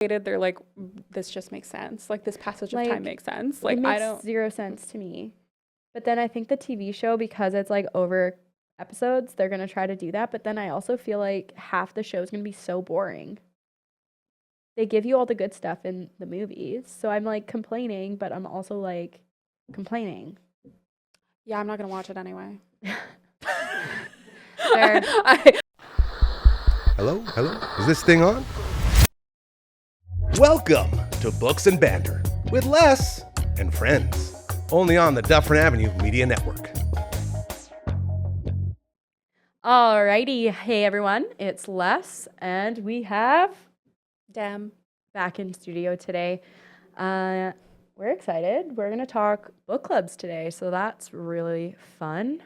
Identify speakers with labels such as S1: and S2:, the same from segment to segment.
S1: they're like, this just makes sense. Like this passage of time makes sense. Like
S2: it makes
S1: I don't.
S2: zero sense to me. But then I think the TV show, because it's like over episodes, they're gonna try to do that. But then I also feel like half the show is gonna be so boring. They give you all the good stuff in the movies, so I'm like complaining, but I'm also like complaining.
S1: Yeah, I'm not gonna watch it anyway.
S2: Fair.
S3: Hello? Is this thing on? Welcome to Books and Banter with Les and friends, only on the Dufferin Ave Media Network.
S2: Alrighty, hey everyone, it's Les, and we have
S1: Dem
S2: back in studio today. We're excited. We're gonna talk book clubs today, so that's really fun.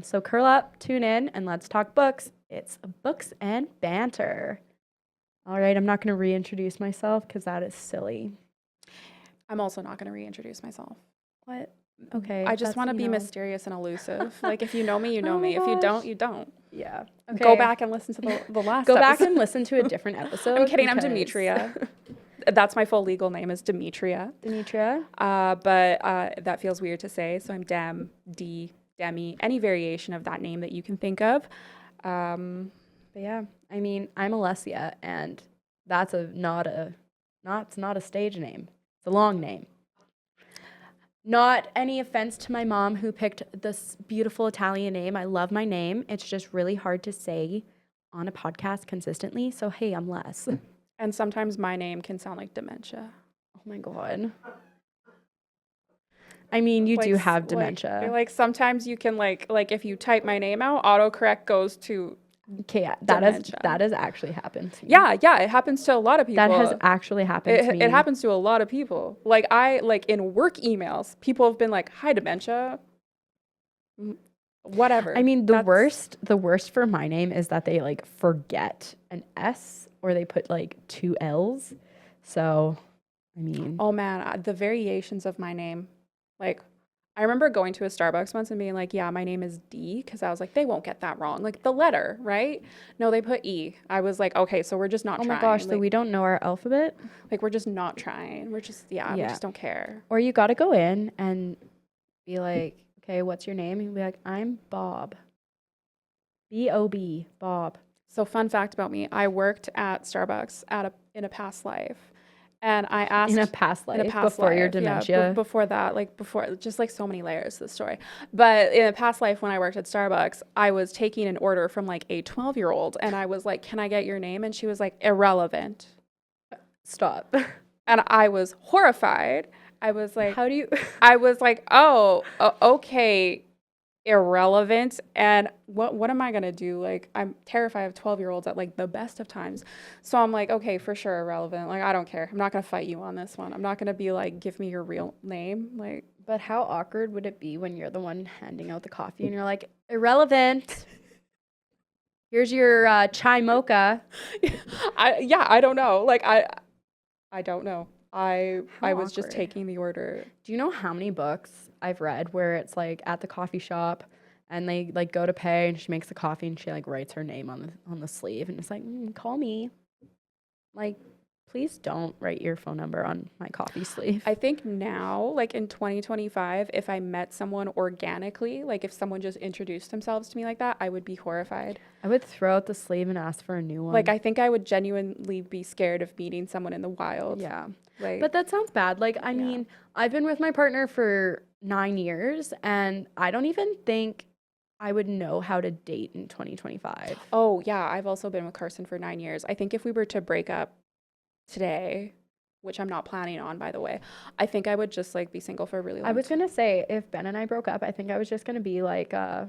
S2: So curl up, tune in, and let's talk books. It's Books and Banter. All right, I'm not going to reintroduce myself because that is silly.
S1: I'm also not going to reintroduce myself.
S2: What? Okay.
S1: I just want to be mysterious and elusive. Like if you know me, you know
S2: Oh
S1: me.
S2: my
S1: If you
S2: gosh.
S1: don't, you don't.
S2: Yeah. Okay.
S1: Go back and listen to the last
S2: Go back
S1: episode.
S2: and listen to a different episode.
S1: I'm kidding. I'm Demetria. That's my full legal name is Demetria.
S2: Demetria?
S1: But that feels weird to say. So I'm Dem, D, Demi, any variation of that name that you can think of.
S2: But yeah, I mean, I'm Alessia, and that's not a stage name. It's a long name. Not any offense to my mom who picked this beautiful Italian name. I love my name. It's just really hard to say on a podcast consistently. So hey, I'm Les.
S1: And sometimes my name can sound like dementia.
S2: Oh my God. I mean, you do have dementia.
S1: Like sometimes you can like if you type my name out, autocorrect goes to
S2: okay, yeah, that has actually happened to me.
S1: Yeah, it happens to a lot of people.
S2: That has actually happened to me.
S1: It happens to a lot of people. Like in work emails, people have been like, "Hi, dementia." Whatever.
S2: I mean, the worst for my name is that they like forget an S or they put like 2 L's. So, I mean,
S1: oh man, the variations of my name. Like, I remember going to a Starbucks once and being like, yeah, my name is D, because I was like, they won't get that wrong. Like, the letter, right? No, they put E. I was like, okay, so we're just not trying.
S2: Oh my gosh,
S1: like,
S2: so we don't know our alphabet?
S1: Like, we're just not trying. We're just, we just don't care.
S2: Or you got to go in and be like, okay, what's your name? And be like, I'm Bob. B-O-B, Bob.
S1: So fun fact about me, I worked at Starbucks in a past life. And I asked
S2: in a past life before your dementia.
S1: Before that, just like so many layers to the story. But in a past life, when I worked at Starbucks, I was taking an order from like a 12-year-old, and I was like, "Can I get your name?" And she was like, "Irrelevant."
S2: Stop.
S1: And I was horrified. I was like,
S2: "How do you?"
S1: I was like, "Oh, okay." Irrelevant. And what am I gonna do? Like, I'm terrified of 12-year-olds at like the best of times. So I'm like, okay, for sure, irrelevant. Like, I don't care. I'm not gonna fight you on this one. I'm not gonna be like, give me your real name. Like,
S2: but how awkward would it be when you're the one handing out the coffee and you're like, irrelevant. Here's your chai mocha.
S1: I don't know. Like, I don't know. I was just taking the order.
S2: Do you know how many books I've read where it's like at the coffee shop and they like go to pay and she makes the coffee and she like writes her name on the sleeve and it's like, call me. Like, please don't write your phone number on my coffee sleeve.
S1: I think now, like in 2025, if I met someone organically, like if someone just introduced themselves to me like that, I would be horrified.
S2: I would throw out the sleeve and ask for a new one.
S1: Like, I think I would genuinely be scared of meeting someone in the wild.
S2: Yeah.
S1: Like,
S2: but that sounds bad. Like, I mean, I've been with my partner for 9 years and I don't even think I would know how to date in 2025.
S1: Oh, yeah. I've also been with Carson for 9 years. I think if we were to break up today, which I'm not planning on, by the way, I think I would just like be single for a really long time.
S2: I was going to say, if Ben and I broke up, I think I was just going to be like a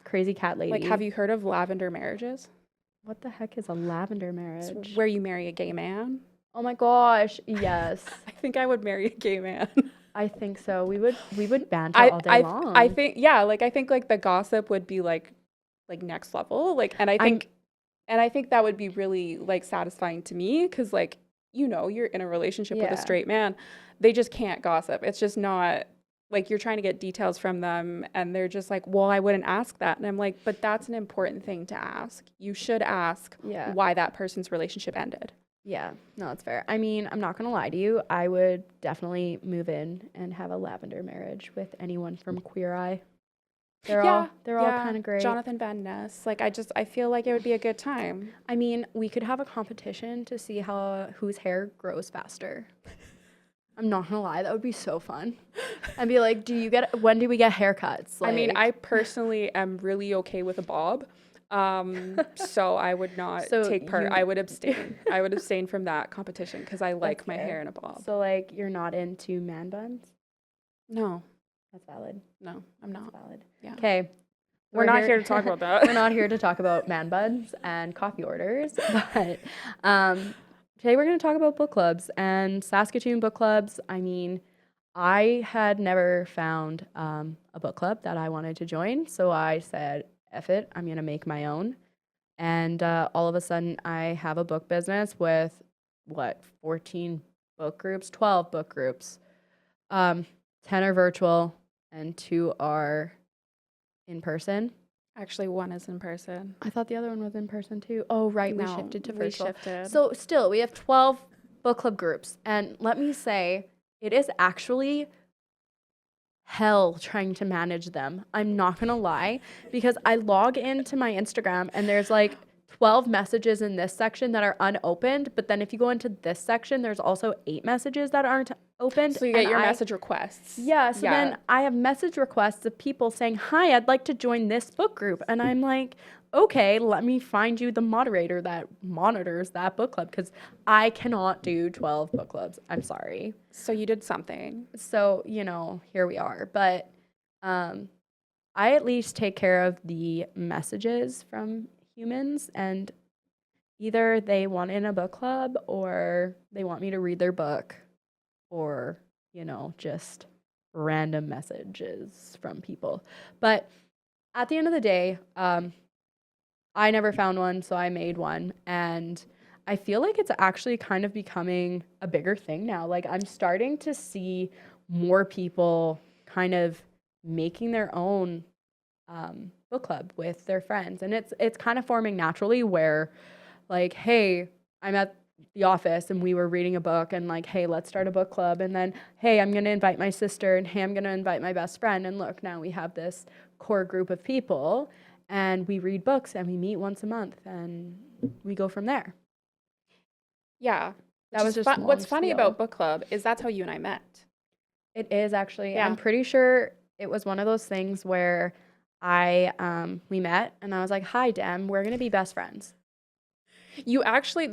S2: crazy cat lady.
S1: Like, have you heard of lavender marriages?
S2: What the heck is a lavender marriage?
S1: It's where you marry a gay man.
S2: Oh my gosh, yes.
S1: I think I would marry a gay man.
S2: I think so. We would banter all day long.
S1: I think like the gossip would be like next level. Like, and I think that would be really like satisfying to me because like, you know, you're in a relationship with a straight man. They just can't gossip. It's just not like you're trying to get details from them and they're just like, well, I wouldn't ask that. And I'm like, but that's an important thing to ask. You should ask why that person's relationship ended.
S2: Yeah, no, that's fair. I mean, I'm not gonna lie to you. I would definitely move in and have a lavender marriage with anyone from Queer Eye. They're all kind of great.
S1: Jonathan Van Ness. Like I feel like it would be a good time.
S2: I mean, we could have a competition to see whose hair grows faster. I'm not gonna lie, that would be so fun. I'd be like, when do we get haircuts?
S1: I mean, I personally am really okay with a bob. So I would not take part. I would abstain. I would abstain from that competition because I like my hair in a bob.
S2: So like, you're not into man buns?
S1: No.
S2: That's valid.
S1: No, I'm not.
S2: That's valid.
S1: Yeah.
S2: Okay.
S1: We're not here to talk about that.
S2: We're not here to talk about man buns and coffee orders, but today we're going to talk about book clubs and Saskatoon book clubs. I mean, I had never found a book club that I wanted to join, so I said, F it, I'm going to make my own. And all of a sudden, I have a book business with, 14 book groups, 12 book groups. 10 are virtual, and 2 are in person.
S1: Actually, 1 is in person.
S2: I thought the other one was in person too. Oh, right.
S1: No,
S2: we shifted to
S1: we
S2: virtual.
S1: shifted.
S2: So still, we have 12 book club groups. And let me say, it is actually hell trying to manage them. I'm not going to lie, because I log into my Instagram and there's like 12 messages in this section that are unopened. But then if you go into this section, there's also 8 messages that aren't opened.
S1: So you get your message requests.
S2: Yeah. So then I have message requests of people saying, hi, I'd like to join this book group. And I'm like, okay, let me find you the moderator that monitors that book club, because I cannot do 12 book clubs. I'm sorry.
S1: So you did something.
S2: So, here we are. But I at least take care of the messages from humans, and either they want in a book club or they want me to read their book, or, just random messages from people. But at the end of the day, I never found one, so I made one. And I feel like it's actually kind of becoming a bigger thing now. Like, I'm starting to see more people kind of making their own book club with their friends. And it's kind of forming naturally, where like, hey, I'm at the office and we were reading a book, and like, hey, let's start a book club. And then, hey, I'm going to invite my sister, and hey, I'm going to invite my best friend. And look, now we have this core group of people, and we read books and we meet once a month and we go from there.
S1: Yeah.
S2: That was just
S1: what's funny about book club is that's how you and I met.
S2: It is actually.
S1: Yeah.
S2: I'm pretty sure it was one of those things where we met and I was like, hi, Dem, we're going to be best friends.
S1: You actually,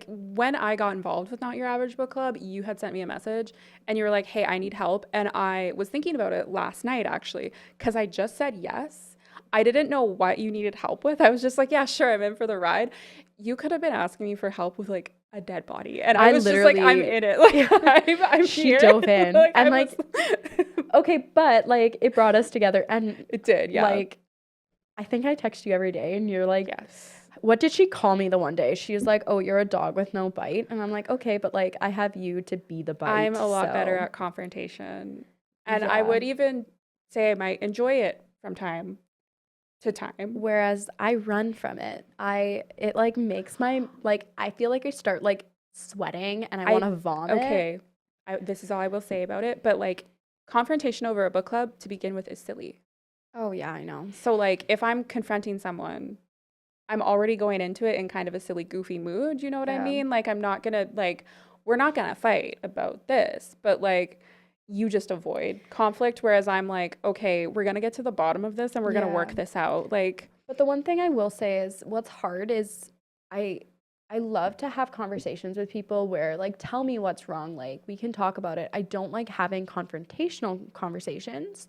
S1: when I got involved with Not Your Average Book Club, you had sent me a message and you were like, hey, I need help. And I was thinking about it last night, actually, because I just said yes. I didn't know what you needed help with. I was just like, yeah, sure, I'm in for the ride. You could have been asking me for help with like a dead body. And I was just like, I'm in it. Like, I'm
S2: she
S1: here.
S2: Dove in. And like, okay, but like, it brought us together. And
S1: it did, yeah.
S2: Like, I think I text you every day and you're like,
S1: yes.
S2: What did she call me the one day? She was like, oh, you're a dog with no bite. And I'm like, okay, but like, I have you to be the bite.
S1: I'm a lot better at confrontation. And I would even say I might enjoy it from time to time.
S2: Whereas I run from it. It like makes my, like, I feel like I start like sweating and I want to vomit.
S1: Okay. This is all I will say about it. But like, confrontation over a book club to begin with is silly.
S2: Oh yeah, I know.
S1: So like, if I'm confronting someone, I'm already going into it in kind of a silly, goofy mood. You know what I mean? Like, I'm not gonna, like, we're not gonna fight about this, but like, you just avoid conflict. Whereas I'm like, okay, we're gonna get to the bottom of this and we're gonna work this out. Like,
S2: but the one thing I will say is what's hard is I love to have conversations with people where like, tell me what's wrong. Like, we can talk about it. I don't like having confrontational conversations,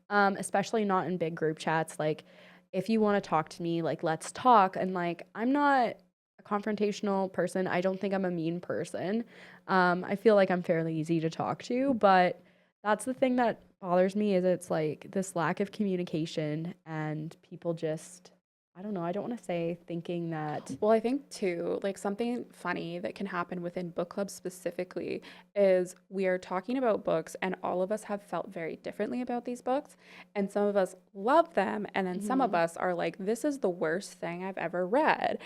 S2: especially not in big group chats. Like, if you want to talk to me, like, let's talk. And like, I'm not a confrontational person. I don't think I'm a mean person. I feel like I'm fairly easy to talk to, but that's the thing that bothers me is it's like this lack of communication and people just, I don't know. I don't want to say thinking that.
S1: Well, I think too, like something funny that can happen within book clubs specifically is we are talking about books and all of us have felt very differently about these books. And some of us love them. And then some of us are like, this is the worst thing I've ever read.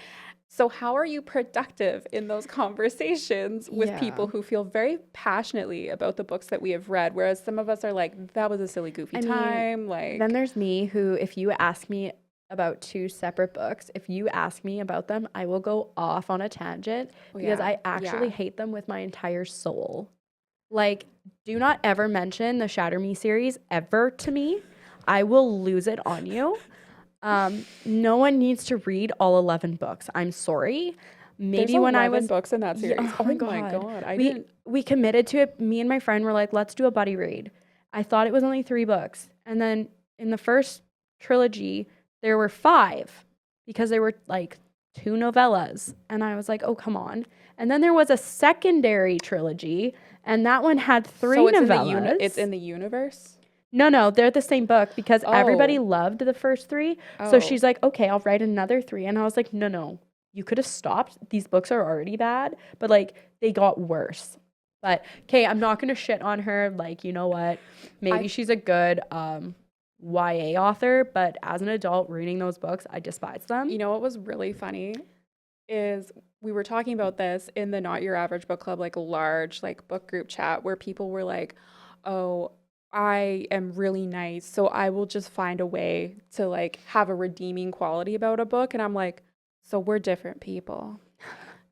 S1: So how are you productive in those conversations with people who feel very passionately about the books that we have read? Whereas some of us are like, that was a silly, goofy time. Like,
S2: then there's me who, if you ask me about 2 separate books, if you ask me about them, I will go off on a tangent because I actually hate them with my entire soul. Like, do not ever mention the Shatter Me series ever to me. I will lose it on you. No one needs to read all 11 books. I'm sorry. Maybe
S1: there's
S2: when I
S1: 11
S2: was
S1: books in that series. Oh my god.
S2: We committed to it. Me and my friend were like, let's do a buddy read. I thought it was only 3 books. And then in the first trilogy, there were 5 because there were like 2 novellas. And I was like, oh, come on. And then there was a secondary trilogy, and that one had 3 novellas.
S1: It's in the universe?
S2: No, they're the same book because everybody loved the first 3. So she's like, okay, I'll write another 3. And I was like, no, you could have stopped. These books are already bad, but like they got worse. But okay, I'm not going to shit on her. Like, you know what? Maybe she's a good YA author, but as an adult reading those books, I despise them.
S1: You know what was really funny is we were talking about this in the Not Your Average Book Club, like large like book group chat where people were like, oh, I am really nice, so I will just find a way to like have a redeeming quality about a book. And I'm like, so we're different people.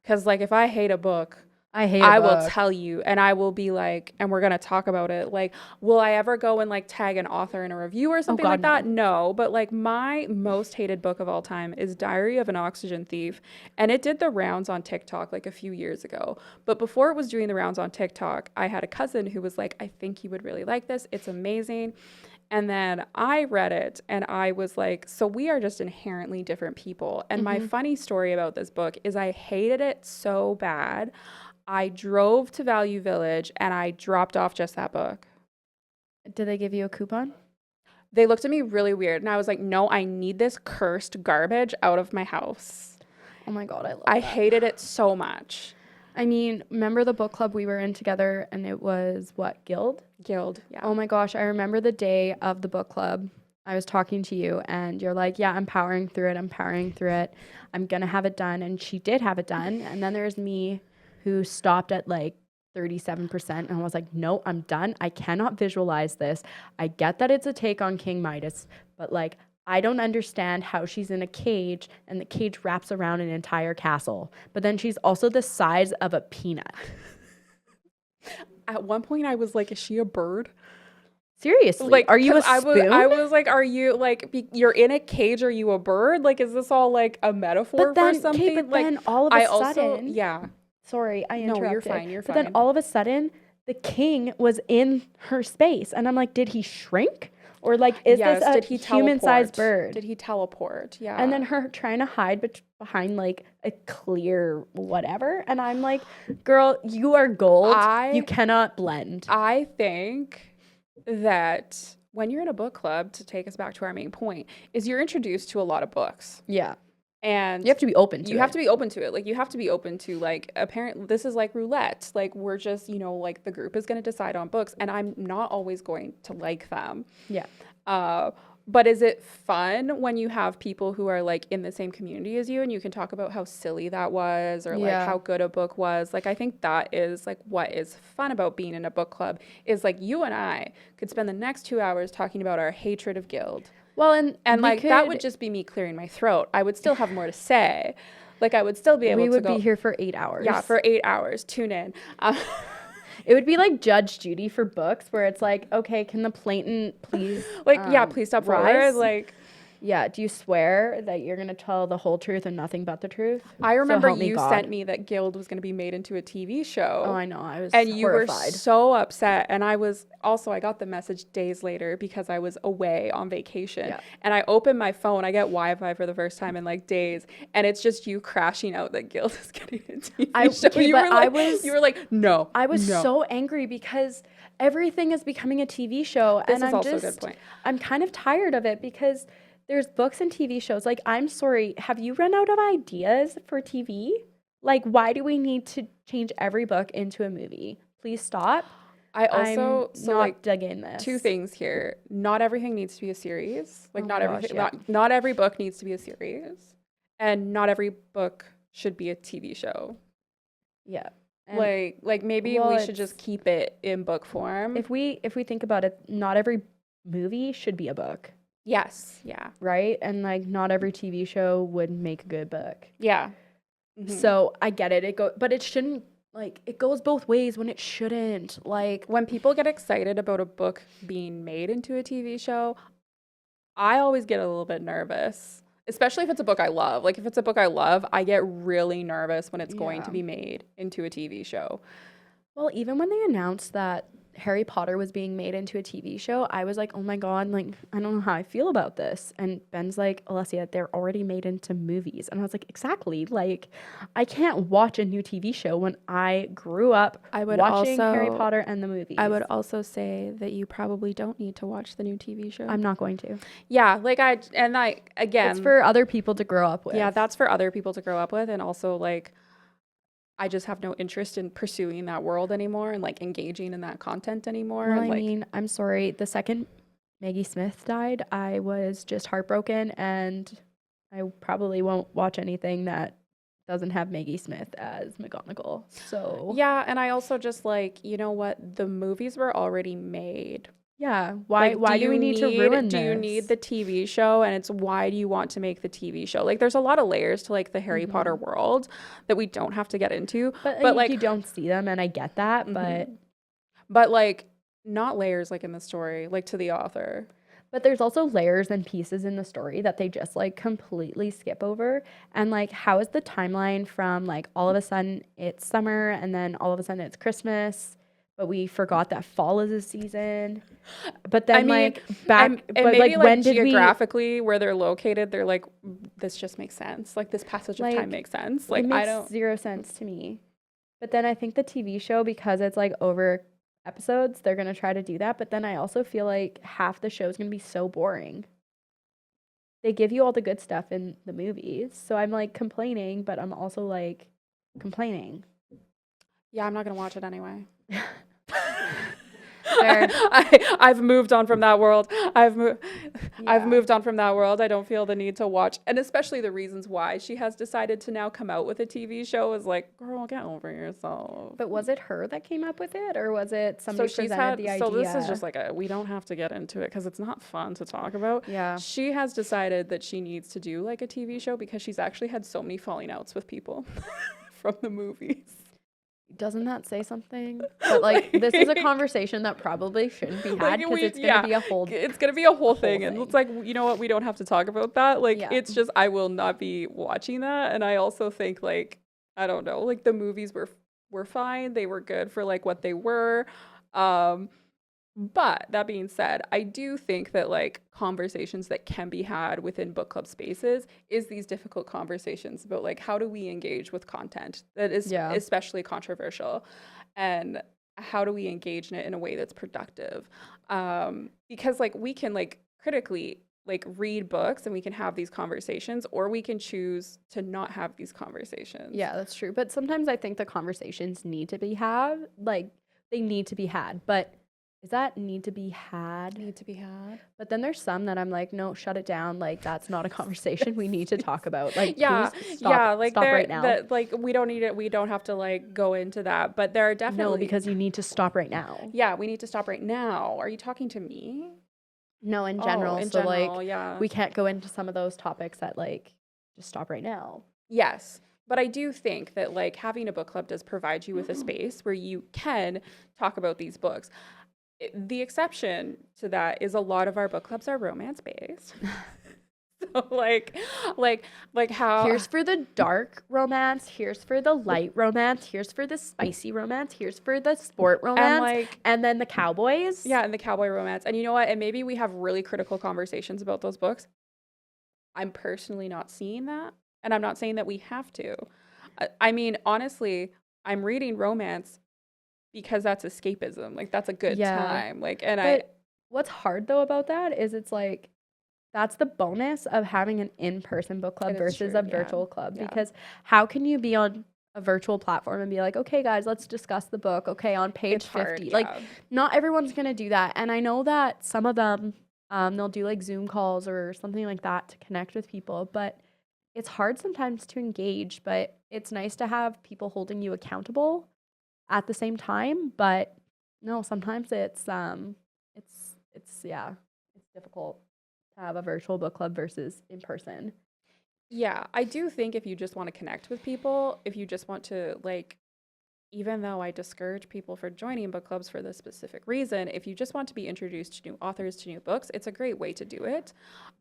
S1: Because like if I hate a book, I will tell you, and I will be like, and we're going to talk about it. Like, will I ever go and like tag an author in a review or something like that? No. But like my most hated book of all time is Diary of an Oxygen Thief. And it did the rounds on TikTok like a few years ago. But before it was doing the rounds on TikTok, I had a cousin who was like, I think you would really like this. It's amazing. And then I read it and I was like, so we are just inherently different people. And my funny story about this book is I hated it so bad. I drove to Value Village and I dropped off just that book.
S2: Did they give you a coupon?
S1: They looked at me really weird and I was like, no, I need this cursed garbage out of my house.
S2: Oh my God,
S1: I hated it so much.
S2: I mean, remember the book club we were in together and it was what, Guild?
S1: Guild, yeah.
S2: Oh my gosh, I remember the day of the book club. I was talking to you and you're like, yeah, I'm powering through it. I'm going to have it done. And she did have it done. And then there's me who stopped at like 37% and I was like, no, I'm done. I cannot visualize this. I get that it's a take on King Midas, but like, I don't understand how she's in a cage and the cage wraps around an entire castle, but then she's also the size of a peanut.
S1: At one point I was like, is she a bird?
S2: Seriously,
S1: like,
S2: are you a spoon?
S1: I was like, are you like, you're in a cage? Are you a bird? Like, is this all like a metaphor for something?
S2: Okay, but
S1: like,
S2: then all of a sudden,
S1: yeah.
S2: Sorry, I interrupted.
S1: No, you're fine.
S2: But then all of a sudden, the king was in her space. And I'm like, did he shrink? Or like, is this a human-sized bird?
S1: Did he teleport? Yeah.
S2: And then her trying to hide behind like a clear whatever. And I'm like, girl, you are gold. You cannot blend.
S1: I think that when you're in a book club, to take us back to our main point, is you're introduced to a lot of books.
S2: Yeah.
S1: And
S2: you have to be open to it.
S1: You have to be open to it. Like, you have to be open to, like, apparently this is like roulette. Like, we're just, you know, like, the group is going to decide on books, and I'm not always going to like them.
S2: Yeah.
S1: But is it fun when you have people who are, like, in the same community as you, and you can talk about how silly that was, or, like, how good a book was? Like, I think that is, like, what is fun about being in a book club is, like, you and I could spend the next 2 hours talking about our hatred of Guild.
S2: Well, and
S1: like that would just be me clearing my throat. I would still have more to say. Like, I would still be able to go.
S2: We would be here for 8 hours.
S1: Yeah, for 8 hours. Tune in.
S2: It would be like Judge Judy for books, where it's like, okay, can the plaintiff please
S1: please step forward. Like,
S2: yeah, do you swear that you're going to tell the whole truth and nothing but the truth?
S1: I remember you sent me that Guild was going to be made into a TV show.
S2: Oh, I know. I was
S1: horrified.
S2: And
S1: you were so upset. And I got the message days later because I was away on vacation. Yeah. And I opened my phone. I get Wi-Fi for the first time in like days. And it's just you crashing out that Guild is getting a TV show.
S2: Okay,
S1: you were like, no.
S2: I was so angry because everything is becoming a TV show.
S1: This is also a good point.
S2: I'm kind of tired of it because there's books and TV shows. Like, I'm sorry, have you run out of ideas for TV? Like, why do we need to change every book into a movie? Please stop. I'm not digging this.
S1: Two things here. Not everything needs to be a series. Like, not every book needs to be a series, and not every book should be a TV show.
S2: Yeah.
S1: Like maybe we should just keep it in book form.
S2: If we think about it, not every movie should be a book.
S1: Yes. Yeah.
S2: Right? And like not every TV show would make a good book.
S1: Yeah.
S2: Mm-hmm. So I get it. But it shouldn't, like, it goes both ways when it shouldn't. Like,
S1: when people get excited about a book being made into a TV show, I always get a little bit nervous. Especially if it's a book I love. Like, if it's a book I love, I get really nervous when it's going to be made into a TV show.
S2: Well, even when they announced that Harry Potter was being made into a TV show, I was like, oh my God, like, I don't know how I feel about this. And Ben's like, Alessia, they're already made into movies. And I was like, exactly. Like, I can't watch a new TV show when I grew up watching Harry Potter and the movies.
S1: I would also say that you probably don't need to watch the new TV show.
S2: I'm not going to.
S1: Yeah, again.
S2: It's for other people to grow up with.
S1: Yeah, that's for other people to grow up with. And also, like, I just have no interest in pursuing that world anymore and like engaging in that content anymore.
S2: Well,
S1: I
S2: mean, I'm sorry. The second Maggie Smith died, I was just heartbroken, and I probably won't watch anything that doesn't have Maggie Smith as McGonagall. So
S1: yeah, and I also just like, you know what? The movies were already made.
S2: Yeah. Why do we need to ruin this?
S1: Do you need the TV show? And it's why do you want to make the TV show? Like, there's a lot of layers to like the Harry Potter world that we don't have to get into.
S2: But like, you don't see them, and I get that,
S1: but like not layers like in the story, like to the author.
S2: But there's also layers and pieces in the story that they just like completely skip over. And like, how is the timeline from like all of a sudden it's summer and then all of a sudden it's Christmas? But we forgot that fall is a season. But then, when did
S1: geographically where they're located, they're like, this just makes sense. Like, this passage of time makes sense. Like,
S2: it makes zero sense to me. But then I think the TV show, because it's like over episodes, they're gonna try to do that. But then I also feel like half the show is gonna be so boring. They give you all the good stuff in the movies, so I'm like complaining, but I'm also like complaining.
S1: Yeah, I'm not gonna watch it anyway. I've moved on from that world. I've moved on from that world. I don't feel the need to watch, and especially the reasons why she has decided to now come out with a TV show is like, girl, get over yourself.
S2: But was it her that came up with it, or was it somebody presented the idea?
S1: So this is just like we don't have to get into it because it's not fun to talk about.
S2: Yeah.
S1: She has decided that she needs to do like a TV show because she's actually had so many falling outs with people from the movies.
S2: Doesn't that say something? But like, this is a conversation that probably shouldn't be had because it's gonna be a whole.
S1: It's gonna be a whole thing, and it's like, you know what? We don't have to talk about that. Like, it's just I will not be watching that, and I also think like I don't know, like the movies were fine. They were good for like what they were. But that being said, I do think that like conversations that can be had within book club spaces is these difficult conversations about like how do we engage with content that is especially controversial, and how do we engage in it in a way that's productive? Because like we can like critically like read books and we can have these conversations, or we can choose to not have these conversations.
S2: Yeah, that's true. But sometimes I think the conversations need to be had. Like, they need to be had, but is that need to be had?
S1: Need to be had.
S2: But then there's some that I'm like, no, shut it down. Like, that's not a conversation we need to talk about. Like,
S1: like
S2: stop right now.
S1: Like, we don't need it. We don't have to like go into that. But there are definitely.
S2: No, because you need to stop right now.
S1: Yeah, we need to stop right now. Are you talking to me?
S2: No, in general. We can't go into some of those topics that like, just stop right now.
S1: Yes. But I do think that like having a book club does provide you with a space where you can talk about these books. The exception to that is a lot of our book clubs are romance based. So like how
S2: here's for the dark romance, here's for the light romance, here's for the spicy romance, here's for the sport romance, and then the cowboys.
S1: Yeah, and the cowboy romance. And you know what? And maybe we have really critical conversations about those books. I'm personally not seeing that, and I'm not saying that we have to. I mean, honestly, I'm reading romance because that's escapism. Like, that's a good time. Like, and
S2: but what's hard though about that is it's like that's the bonus of having an in-person book club versus a virtual club.
S1: Yeah.
S2: Because how can you be on a virtual platform and be like, okay, guys, let's discuss the book. Okay, on page
S1: It's
S2: 50.
S1: hard,
S2: Like,
S1: yeah.
S2: not everyone's going to do that. And I know that some of them, they'll do like Zoom calls or something like that to connect with people. But it's hard sometimes to engage. But it's nice to have people holding you accountable at the same time. But no, sometimes it's difficult to have a virtual book club versus in person.
S1: Yeah, I do think if you just want to connect with people, if you just want to like, even though I discourage people for joining book clubs for this specific reason, if you just want to be introduced to new authors, to new books, it's a great way to do it.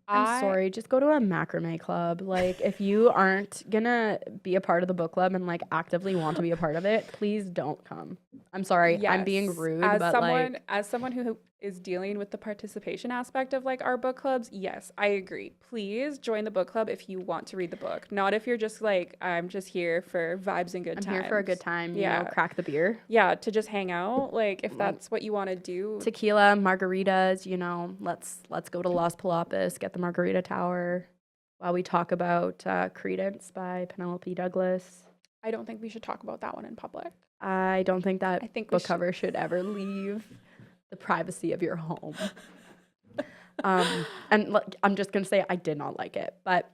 S2: I'm sorry, just go to a macrame club. Like, if you aren't gonna be a part of the book club and like actively want to be a part of it, please don't come. I'm sorry, I'm being
S1: Yes.
S2: rude,
S1: As
S2: but
S1: someone
S2: like,
S1: as someone who is dealing with the participation aspect of like our book clubs, yes, I agree. Please join the book club if you want to read the book, not if you're just like, I'm just here for vibes and good
S2: I'm
S1: times.
S2: here for a good time, you
S1: Yeah.
S2: know, crack the beer.
S1: Yeah, to just hang out, like if that's what you want to do.
S2: Tequila, margaritas, you know, let's go to Las Palapas, get the Margarita Tower while we talk about Credence by Penelope Douglas.
S1: I don't think we should talk about that one in public.
S2: I don't think that
S1: I think
S2: book cover should ever leave the privacy of your home. And I'm just gonna say I did not like it, but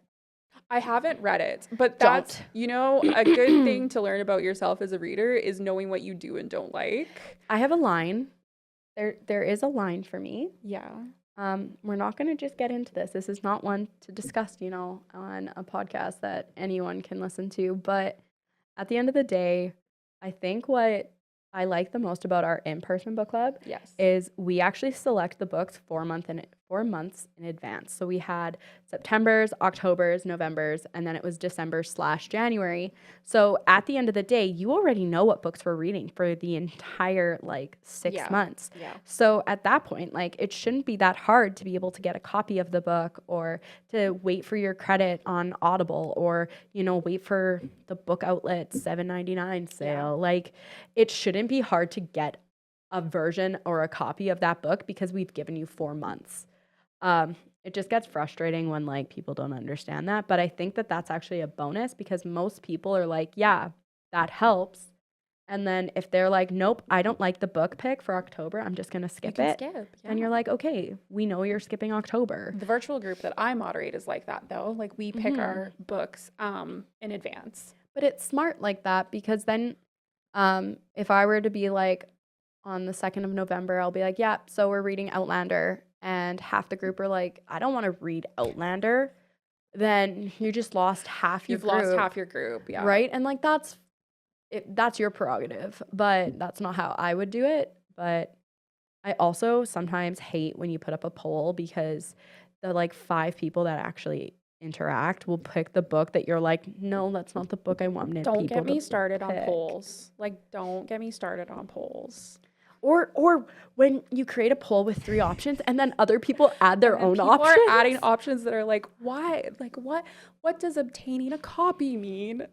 S1: I haven't read it, but that's, you know, a good thing to learn about yourself as a reader is knowing what you do and don't like.
S2: I have a line. There is a line for me.
S1: Yeah.
S2: We're not going to just get into this. This is not one to discuss, you know, on a podcast that anyone can listen to. But at the end of the day, I think what I like the most about our in-person book club is we actually select the books 4 months in advance. So we had September's, October's, November's, and then it was December/January. So at the end of the day, you already know what books we're reading for the entire like 6 months.
S1: Yeah.
S2: So at that point, like it shouldn't be that hard to be able to get a copy of the book or to wait for your credit on Audible or, you know, wait for the Book Outlet $7.99 sale.
S1: Yeah.
S2: Like it shouldn't be hard to get a version or a copy of that book because we've given you 4 months. It just gets frustrating when like people don't understand that, but I think that that's actually a bonus because most people are like, yeah, that helps. And then if they're like, nope, I don't like the book pick for October, I'm just going to skip it. And you're like, okay, we know you're skipping October.
S1: The virtual group that I moderate is like that though. Like we pick our books in advance.
S2: But it's smart like that because then if I were to be like on the 2nd of November, I'll be like, yeah, so we're reading Outlander. And half the group are like, I don't want to read Outlander. Then you just lost half your group.
S1: You've lost half your group, yeah.
S2: Right? And like that's your prerogative, but that's not how I would do it. But I also sometimes hate when you put up a poll because the like 5 people that actually interact will pick the book that you're like, no, that's not the book I wanted people to pick.
S1: Don't get me started on polls. Like, don't get me started on polls.
S2: Or when you create a poll with 3 options and then other people add their own options.
S1: People are adding options that are like, why? Like, what does obtaining a copy mean?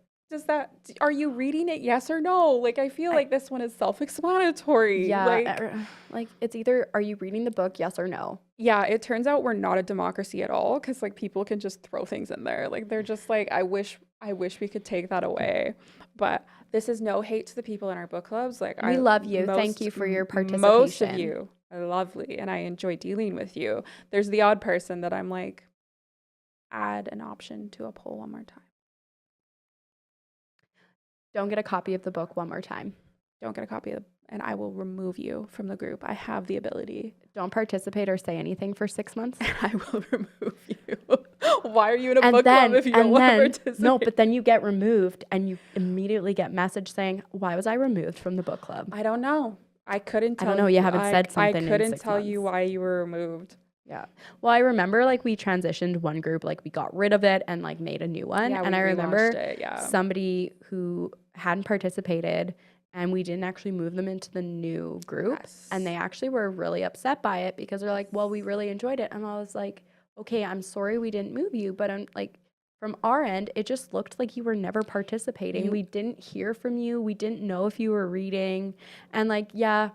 S1: Are you reading it? Yes or no? Like, I feel like this one is self-explanatory.
S2: Yeah. Like it's either, are you reading the book? Yes or no?
S1: Yeah. It turns out we're not a democracy at all. Cause like people can just throw things in there. Like they're just like, I wish we could take that away. But this is no hate to the people in our book clubs. Like
S2: we love you. Thank you for your participation.
S1: Most of you are lovely and I enjoy dealing with you. There's the odd person that I'm like, add an option to a poll one more time.
S2: Don't get a copy of the book one more time.
S1: Don't get a copy of and I will remove you from the group. I have the ability.
S2: Don't participate or say anything for 6 months.
S1: I will remove you. Why are you in a book club if you don't want to participate?
S2: No, but then you get removed and you immediately get message saying, why was I removed from the book club?
S1: I don't know. I couldn't tell
S2: I don't know. You haven't said something.
S1: I couldn't tell you why you were removed.
S2: Yeah. Well, I remember like we transitioned one group, like we got rid of it and like made a new one.
S1: Yeah,
S2: and I remember
S1: somebody
S2: who hadn't participated and we didn't actually move them into the new group.
S1: Yes.
S2: And they actually were really upset by it because they're like, well, we really enjoyed it. And I was like, okay, I'm sorry we didn't move you. But I'm like, from our end, it just looked like you were never participating. We didn't hear from you. We didn't know if you were reading. And like, yeah,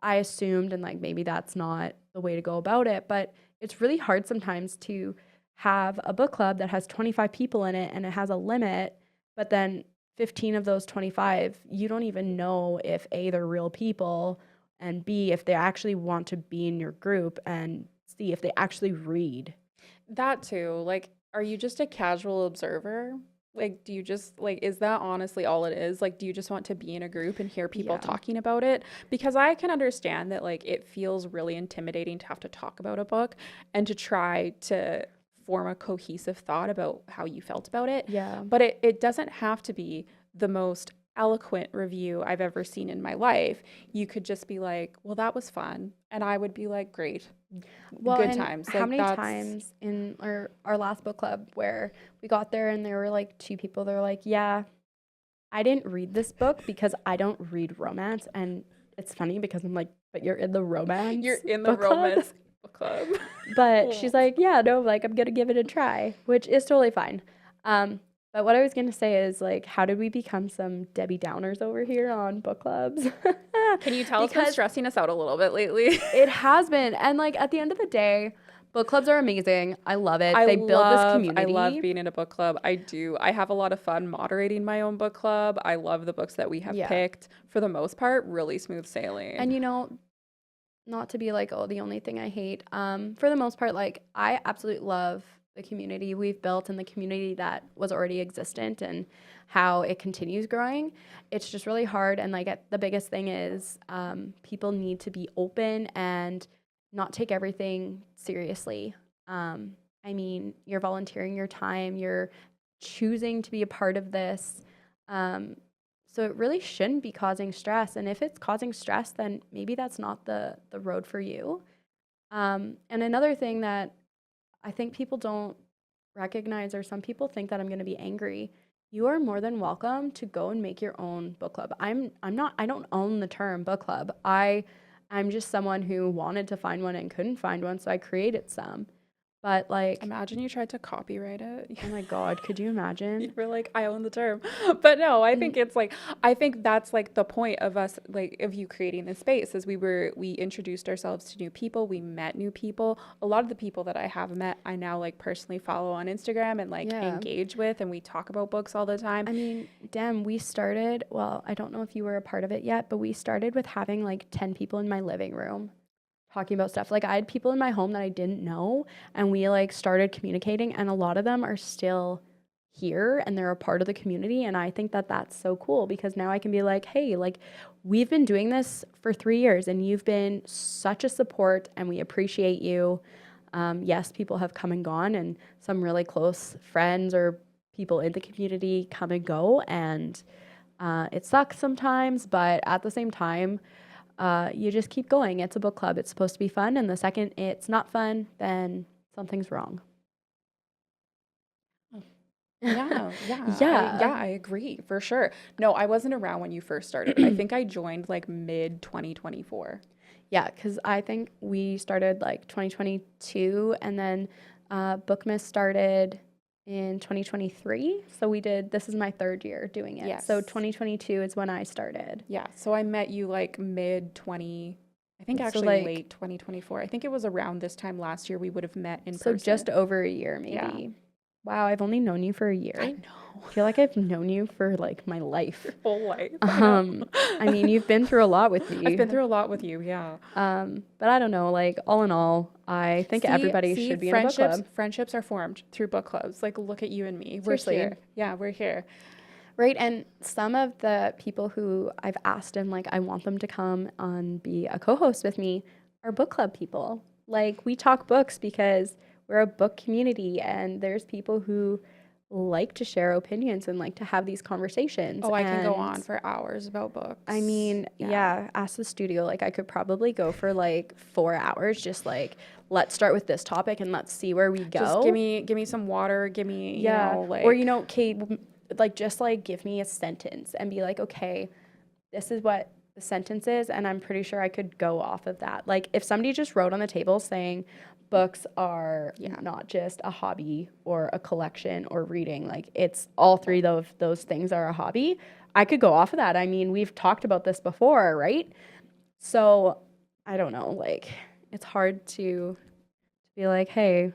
S2: I assumed, and like maybe that's not the way to go about it, but it's really hard sometimes to have a book club that has 25 people in it and it has a limit, but then 15 of those 25, you don't even know if A, they're real people, and B, if they actually want to be in your group, and C, if they actually read.
S1: That too. Like, are you just a casual observer? Like, do you just like, is that honestly all it is? Like, do you just want to be in a group and hear people
S2: Yeah.
S1: talking about it? Because I can understand that, like, it feels really intimidating to have to talk about a book and to try to form a cohesive thought about how you felt about it.
S2: Yeah.
S1: But it doesn't have to be the most eloquent review I've ever seen in my life. You could just be like, well, that was fun. And I would be like, great.
S2: Well,
S1: Good
S2: and
S1: times.
S2: how
S1: Like,
S2: many
S1: that's
S2: times in our last book club where we got there and there were like two people, they're like, yeah, I didn't read this book because I don't read romance. And it's funny because I'm like, but you're in the romance
S1: you're in the
S2: book club?
S1: romance book club.
S2: But she's like, yeah, no, like I'm gonna give it a try, which is totally fine. But what I was gonna say is like, how did we become some Debbie Downers over here on book clubs?
S1: Can you tell it's been
S2: Because
S1: stressing us out a little bit lately?
S2: it has been, and like at the end of the day, book clubs are amazing. I love it.
S1: I
S2: They build this
S1: love
S2: community.
S1: being in a book club. I do. I have a lot of fun moderating my own book club. I love the books that we have
S2: Yeah.
S1: picked. For the most part, really smooth sailing.
S2: And you know, not to be like, oh, the only thing I hate. For the most part, like I absolutely love the community we've built and the community that was already existent and how it continues growing. It's just really hard. And like the biggest thing is people need to be open and not take everything seriously. I mean, you're volunteering your time, you're choosing to be a part of this. So it really shouldn't be causing stress. And if it's causing stress, then maybe that's not the road for you. And another thing that I think people don't recognize, or some people think that I'm going to be angry. You are more than welcome to go and make your own book club. I don't own the term book club. I'm just someone who wanted to find one and couldn't find one, so I created some. But like,
S1: imagine you tried to copyright it.
S2: oh my God, could you imagine?
S1: You were like, I own the term. But no, I think it's like, I think that's like the point of us, like, of you creating this space is we introduced ourselves to new people. We met new people. A lot of the people that I have met, I now like personally follow on Instagram and like engage with, and we talk about books all the time.
S2: I mean, damn, we started, well, I don't know if you were a part of it yet, but we started with having like 10 people in my living room talking about stuff. Like I had people in my home that I didn't know, and we like started communicating, and a lot of them are still here and they're a part of the community. And I think that that's so cool because now I can be like, hey, like we've been doing this for 3 years and you've been such a support and we appreciate you. Yes, people have come and gone, and some really close friends or people in the community come and go, and it sucks sometimes, but at the same time, you just keep going. It's a book club. It's supposed to be fun. And the second it's not fun, then something's wrong.
S1: Yeah.
S2: Yeah.
S1: I agree for sure. No, I wasn't around when you first started. I think I joined like mid 2024.
S2: Yeah, because I think we started like 2022, and then Bookmas started in 2023. So this is my 3rd year doing it.
S1: Yes.
S2: So 2022 is when I started.
S1: Yeah. So I met you like mid 20, I think
S2: So,
S1: actually
S2: like,
S1: late 2024. I think it was around this time last year we would have met in
S2: So
S1: person.
S2: just over a year, maybe.
S1: Yeah.
S2: Wow, I've only known you for a year.
S1: I know.
S2: I feel like I've known you for like my life.
S1: Your whole life.
S2: I mean, you've been through a lot with me.
S1: I've been through a lot with you, yeah.
S2: But I don't know, like all in all, I think everybody should be in a book club.
S1: Friendships are formed through book clubs. Like, look at you and me.
S2: Seriously.
S1: We're here. Yeah, we're here.
S2: Right, and some of the people who I've asked and like I want them to come and be a co-host with me are book club people. Like we talk books because we're a book community, and there's people who like to share opinions and like to have these conversations.
S1: Oh, I can go on for hours about books.
S2: I mean, yeah, ask the studio. Like I could probably go for like 4 hours, just like let's start with this topic and let's see where we go.
S1: Just give me some water, give me, you know, like,
S2: or okay, like just like give me a sentence and be like, okay, this is what the sentence is, and I'm pretty sure I could go off of that. Like if somebody just wrote on the table saying books are not just a hobby or a collection or reading, like it's all three of those things are a hobby, I could go off of that. I mean, we've talked about this before, right? So I don't know, like it's hard to be like, hey,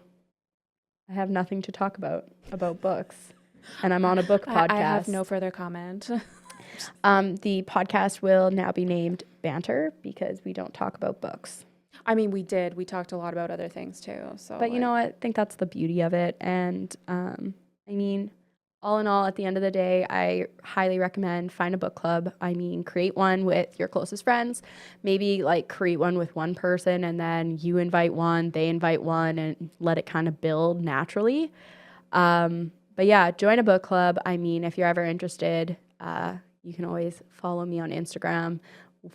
S2: I have nothing to talk about books, and I'm on a book podcast.
S1: I have no further comment.
S2: The podcast will now be named Banter because we don't talk about books.
S1: I mean, we talked a lot about other things too. So,
S2: but you know, I think that's the beauty of it. And I mean, all in all, at the end of the day, I highly recommend find a book club. I mean, create one with your closest friends. Maybe like create one with one person, and then you invite one, they invite one, and let it kind of build naturally. But yeah, join a book club. I mean, if you're ever interested, you can always follow me on Instagram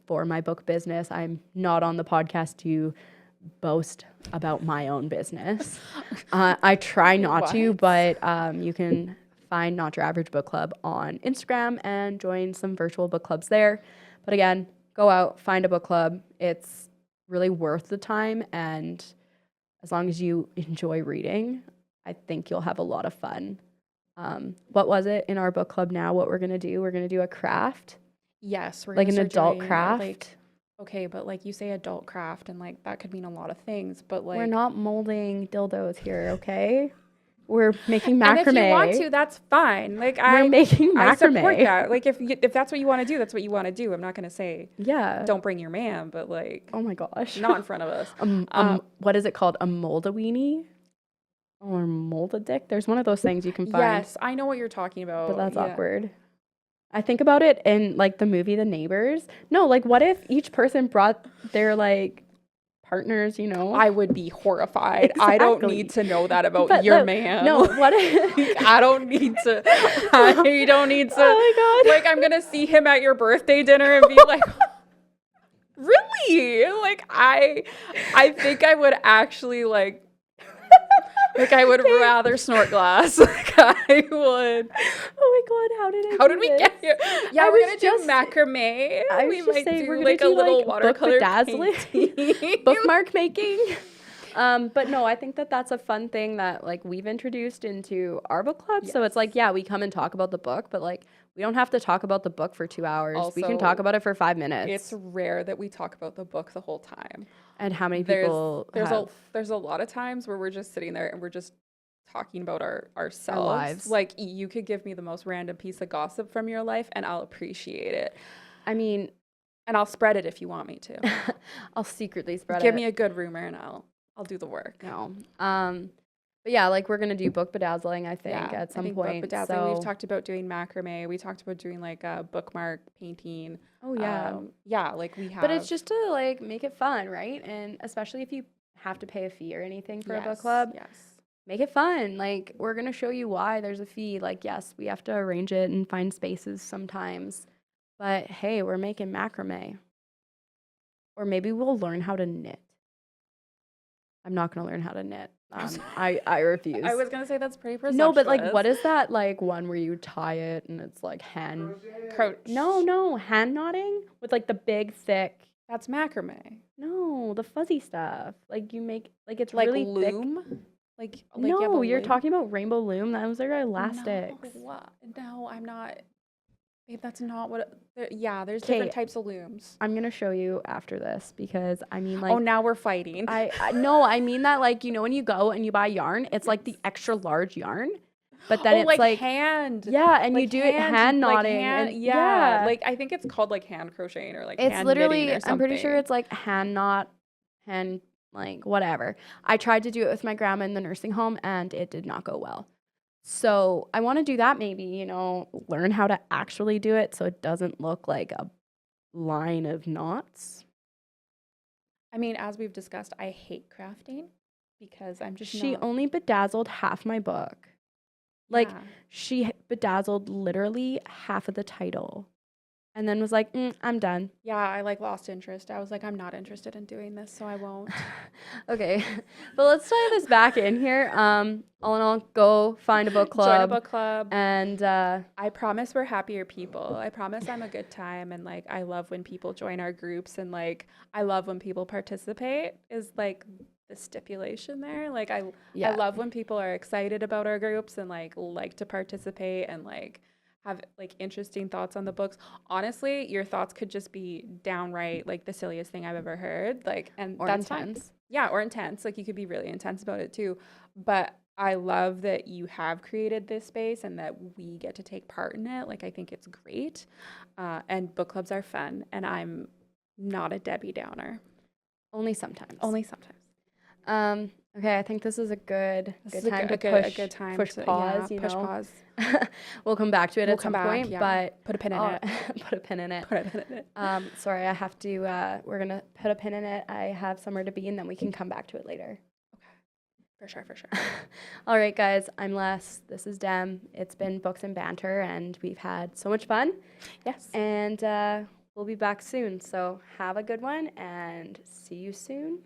S2: for my book business. I'm not on the podcast to boast about my own business. I try not to, but you can find Not Your Average Book Club on Instagram and join some virtual book clubs there. But again, go out, find a book club. It's really worth the time, and as long as you enjoy reading, I think you'll have a lot of fun. What was it in our book club now? What we're going to do? We're going to do a craft.
S1: Yes. We're
S2: like an adult
S1: doing,
S2: craft.
S1: Like, okay, but like you say adult craft, and like that could mean a lot of things, but like.
S2: We're not molding dildos here, okay? We're making macrame.
S1: And if you want to, that's fine. Like
S2: we're making macrame.
S1: I support that. Like if that's what you want to do, that's what you want to do. I'm not going to say, don't bring your man, but like.
S2: Oh my gosh.
S1: Not in front of us.
S2: What is it called? A mold-a-weenie? Or mold-a-dick? There's one of those things you can find.
S1: Yes, I know what you're talking about.
S2: But that's awkward. I think about it in like the movie The Neighbors. No, like what if each person brought their like partners, you know?
S1: I would be horrified. Exactly. I don't need to know that about your man.
S2: No, what if
S1: I don't need to. I don't need to.
S2: Oh my God.
S1: Like I'm going to see him at your birthday dinner and be like, really? Like I think I would actually like I would rather snort glass. Like I would.
S2: Oh my God, how did we
S1: get here? Yeah, we're gonna do macrame.
S2: We might do we're like a little watercolor painting. Bookmark making. But no, I think that's a fun thing that like we've introduced into our book club. Yes. So it's like, yeah, we come and talk about the book, but like we don't have to talk about the book for 2 hours. Also, we can talk about it for 5 minutes.
S1: It's rare that we talk about the book the whole time.
S2: And how many people
S1: there's a lot of times where we're just sitting there and we're just talking about ourselves.
S2: Our lives.
S1: Like you could give me the most random piece of gossip from your life and I'll appreciate it.
S2: I mean,
S1: and I'll spread it if you want me to.
S2: I'll secretly spread it.
S1: Give me a good rumor and I'll do the work.
S2: No. But yeah, like we're gonna do book bedazzling, I think, at some point.
S1: Book bedazzling. We've talked about doing macrame. We talked about doing like a bookmark painting.
S2: Oh yeah.
S1: Yeah, like we have.
S2: But it's just to like make it fun, right? And especially if you have to pay a fee or anything for a book club.
S1: Yes.
S2: Make it fun. Like we're gonna show you why there's a fee. Like, yes, we have to arrange it and find spaces sometimes. But hey, we're making macrame. Or maybe we'll learn how to knit. I'm not gonna learn how to knit. I refuse.
S1: I was gonna say that's pretty presumptuous.
S2: No, but like, what is that like one where you tie it and it's like hand? No, hand knotting with like the big thick.
S1: That's macrame.
S2: No, the fuzzy stuff. Like you make like it's
S1: like
S2: really
S1: loom.
S2: Thick.
S1: Like
S2: no, you're talking about rainbow loom. Those are elastics.
S1: No, I'm not. Babe, that's not what. There's different types of looms.
S2: I'm gonna show you after this because I mean, like.
S1: Oh, now we're fighting.
S2: No, I mean that like when you go and you buy yarn, it's like the extra large yarn, but then it's like
S1: hand.
S2: Yeah, and you do it hand knotting.
S1: Yeah, like I think it's called like hand crocheting or like.
S2: It's literally. I'm pretty sure it's like hand knot, hand like whatever. I tried to do it with my grandma in the nursing home and it did not go well. So I want to do that maybe, learn how to actually do it so it doesn't look like a line of knots.
S1: I mean, as we've discussed, I hate crafting because I'm just
S2: She only bedazzled half my book. Like, she bedazzled literally half of the title. And then was like, I'm done.
S1: Yeah, I like lost interest. I was like, I'm not interested in doing this, so I won't.
S2: Okay, but let's tie this back in here. All in all, go find a book club.
S1: Join a book club.
S2: And
S1: I promise we're happier people. I promise I'm a good time. And like, I love when people join our groups. And like, I love when people participate is like the stipulation there. Like, I love when people are excited about our groups and like to participate and like have like interesting thoughts on the books. Honestly, your thoughts could just be downright like the silliest thing I've ever heard. Like, and
S2: Or
S1: that's
S2: intense.
S1: fine. Yeah, or intense. Like you could be really intense about it too. But I love that you have created this space and that we get to take part in it. Like I think it's great. And book clubs are fun. And I'm not a Debbie Downer.
S2: Only sometimes.
S1: Only sometimes.
S2: Okay, I think this is a good time to push pause.
S1: Push pause.
S2: We'll come back to it at some
S1: come back,
S2: point,
S1: yeah.
S2: but
S1: Put a pin in it.
S2: put a pin in it.
S1: Put a pin in it.
S2: Sorry, I have to. We're gonna put a pin in it. I have somewhere to be, and then we can come back to it later.
S1: For sure.
S2: All right, guys. I'm Les. This is Dem. It's been Books and Banter, and we've had so much fun.
S1: Yes.
S2: And we'll be back soon. So have a good one, and see you soon,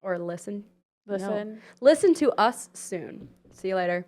S2: or listen.
S1: Listen.
S2: Listen to us soon. See you later.